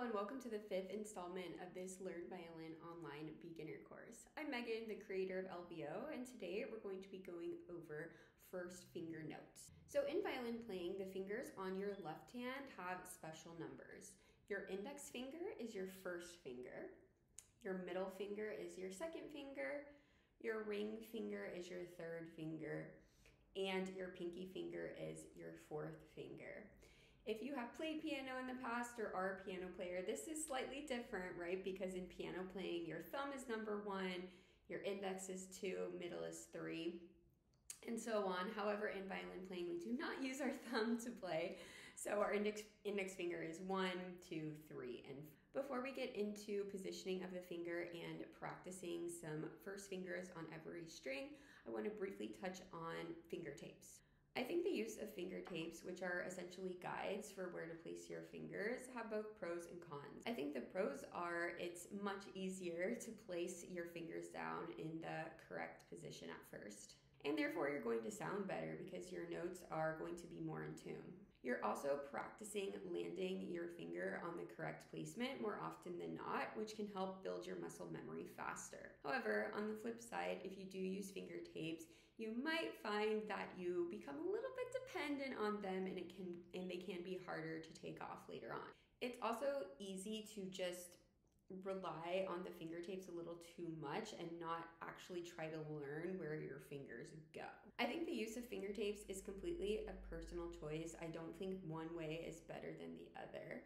and welcome to the 5th installment of this Learn Violin Online beginner course. I'm Megan, the creator of LVO, and today we're going to be going over first finger notes. So in violin playing, the fingers on your left hand have special numbers. Your index finger is your first finger, your middle finger is your second finger, your ring finger is your third finger, and your pinky finger is your fourth finger. If you have played piano in the past or are a piano player, this is slightly different, right? Because in piano playing, your thumb is number 1, your index is 2, middle is 3, and so on. However, in violin playing, we do not use our thumb to play. So our index finger is 1, 2, 3, and before we get into positioning of the finger and practicing some first fingers on every string, I want to briefly touch on finger tapes. I think the use of finger tapes, which are essentially guides for where to place your fingers, have both pros and cons. I think the pros are it's much easier to place your fingers down in the correct position at first. And therefore you're going to sound better because your notes are going to be more in tune. You're also practicing landing your finger on the correct placement more often than not, which can help build your muscle memory faster. However, on the flip side, if you do use finger tapes, you might find that you become a little bit dependent on them and they can be harder to take off later on. It's also easy to just rely on the finger tapes a little too much and not actually try to learn where your fingers go. I think the use of finger tapes is completely a personal choice. I don't think one way is better than the other.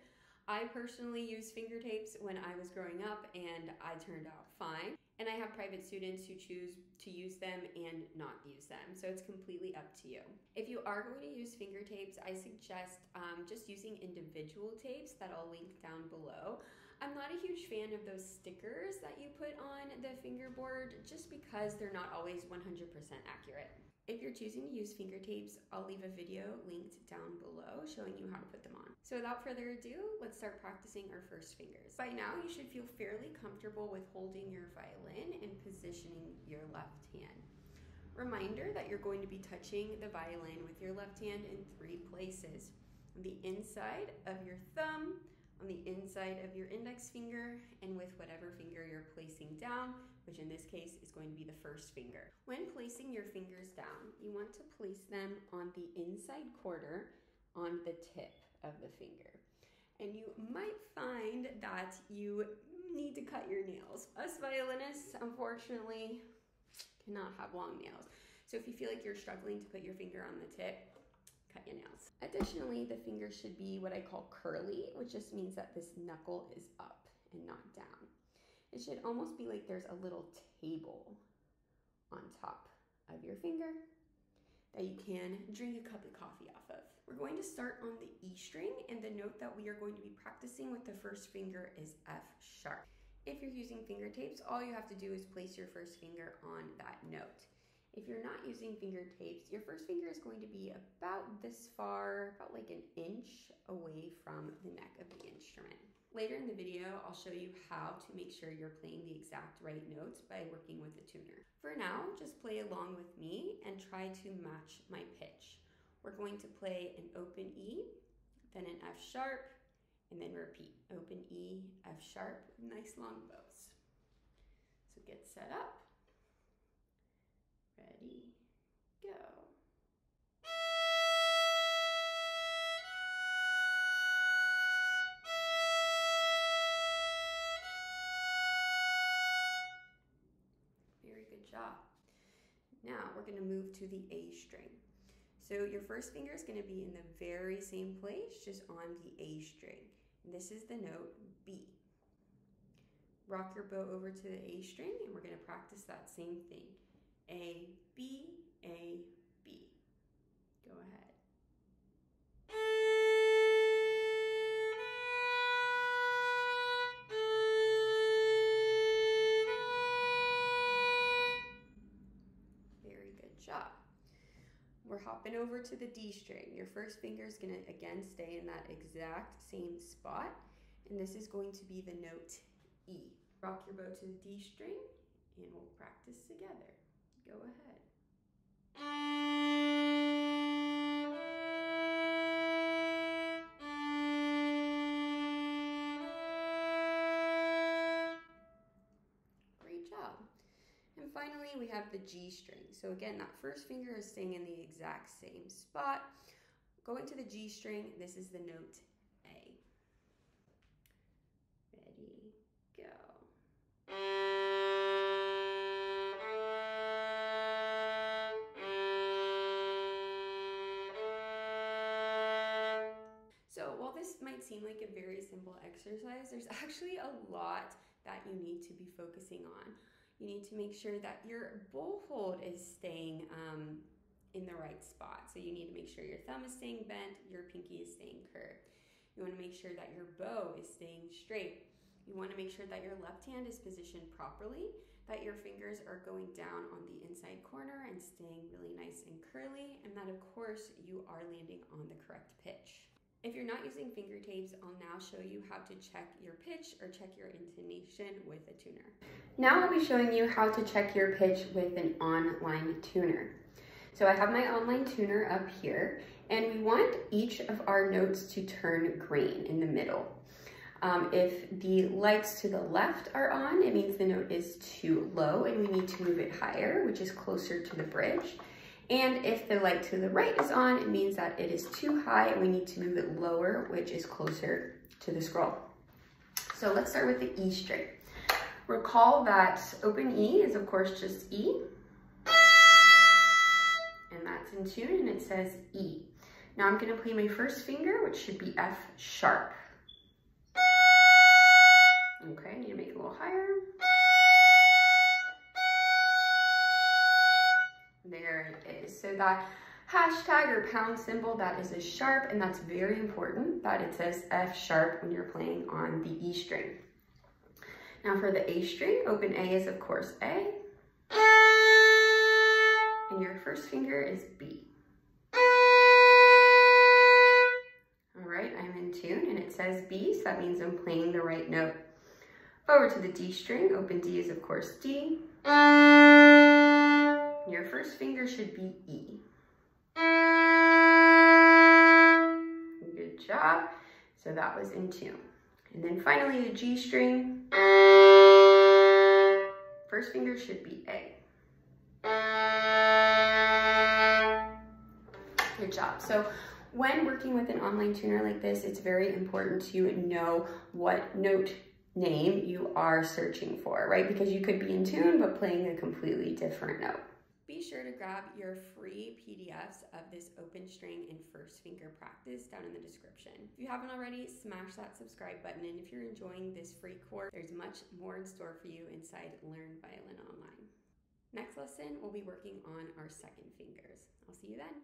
I personally used finger tapes when I was growing up and I turned out fine. And I have private students who choose to use them and not use them. So it's completely up to you. If you are going to use finger tapes, I suggest just using individual tapes that I'll link down below. I'm not a huge fan of those stickers that you put on the fingerboard just because they're not always 100% accurate. If you're choosing to use finger tapes, I'll leave a video linked down below showing you how to put them on. So without further ado, let's start practicing our first fingers. By now, you should feel fairly comfortable with holding your violin and positioning your left hand. Reminder that you're going to be touching the violin with your left hand in 3 places. On the inside of your thumb, on the inside of your index finger, and with whatever finger you're placing down, which in this case is going to be the first finger. When placing your fingers down, you want to place them on the inside quarter on the tip of the finger. And you might find that you need to cut your nails. Us violinists, unfortunately, cannot have long nails. So if you feel like you're struggling to put your finger on the tip, cut your nails. Additionally, the finger should be what I call curly, which just means that this knuckle is up and not down. It should almost be like there's a little table on top of your finger that you can drink a cup of coffee off of. We're going to start on the E string, and the note that we are going to be practicing with the first finger is F sharp. If you're using finger tapes, all you have to do is place your first finger on that note. If you're not using finger tapes, your first finger is going to be about this far, about like an inch away from the neck of the instrument. Later in the video, I'll show you how to make sure you're playing the exact right notes by working with a tuner. For now, just play along with me and try to match my pitch. We're going to play an open E, then an F sharp, and then repeat. Open E, F sharp, nice long bows. So get set up. Ready, go. Very good job. Now we're going to move to the A string. So your first finger is going to be in the very same place, just on the A string. And this is the note B. Rock your bow over to the A string, and we're going to practice that same thing. A, B, A, B. Go ahead. Very good job. We're hopping over to the D string. Your first finger is going to again stay in that exact same spot, and this is going to be the note E. Rock your bow to the D string, and we'll practice together. Go ahead. finally, we have the G string. So again, that first finger is staying in the exact same spot. Going to the G string, this is the note A. Ready, go. So while this might seem like a very simple exercise, there's actually a lot that you need to be focusing on. You need to make sure that your bowl hold is staying in the right spot. So you need to make sure your thumb is staying bent, your pinky is staying curved. You want to make sure that your bow is staying straight. You want to make sure that your left hand is positioned properly, that your fingers are going down on the inside corner and staying really nice and curly, and that of course you are landing on the correct pitch. If you're not using finger tapes, I'll now show you how to check your pitch or check your intonation with a tuner. Now I'll be showing you how to check your pitch with an online tuner. So I have my online tuner up here, and we want each of our notes to turn green in the middle. If the lights to the left are on, it means the note is too low and we need to move it higher, which is closer to the bridge. And if the light to the right is on, it means that it is too high and we need to move it lower, which is closer to the scroll. So let's start with the E string. Recall that open E is of course just E. And that's in tune and it says E. Now I'm gonna play my first finger, which should be F sharp. Okay, I need to make it a little higher. There it is. So that hashtag or pound symbol, that is a sharp, and that's very important that it says F sharp when you're playing on the E string. Now for the A string, open A is of course A. And your first finger is B. All right, I'm in tune and it says B, so that means I'm playing the right note. Over to the D string, open D is of course D. Your first finger should be E. Good job. So that was in tune. And then finally the G string. First finger should be A. Good job. So when working with an online tuner like this, it's very important to know what note name you are searching for, right? Because you could be in tune, but playing a completely different note. Be sure to grab your free PDFs of this open string and first finger practice down in the description. If you haven't already, smash that subscribe button. And if you're enjoying this free course, there's much more in store for you inside Learn Violin Online. Next lesson, we'll be working on our second fingers. I'll see you then.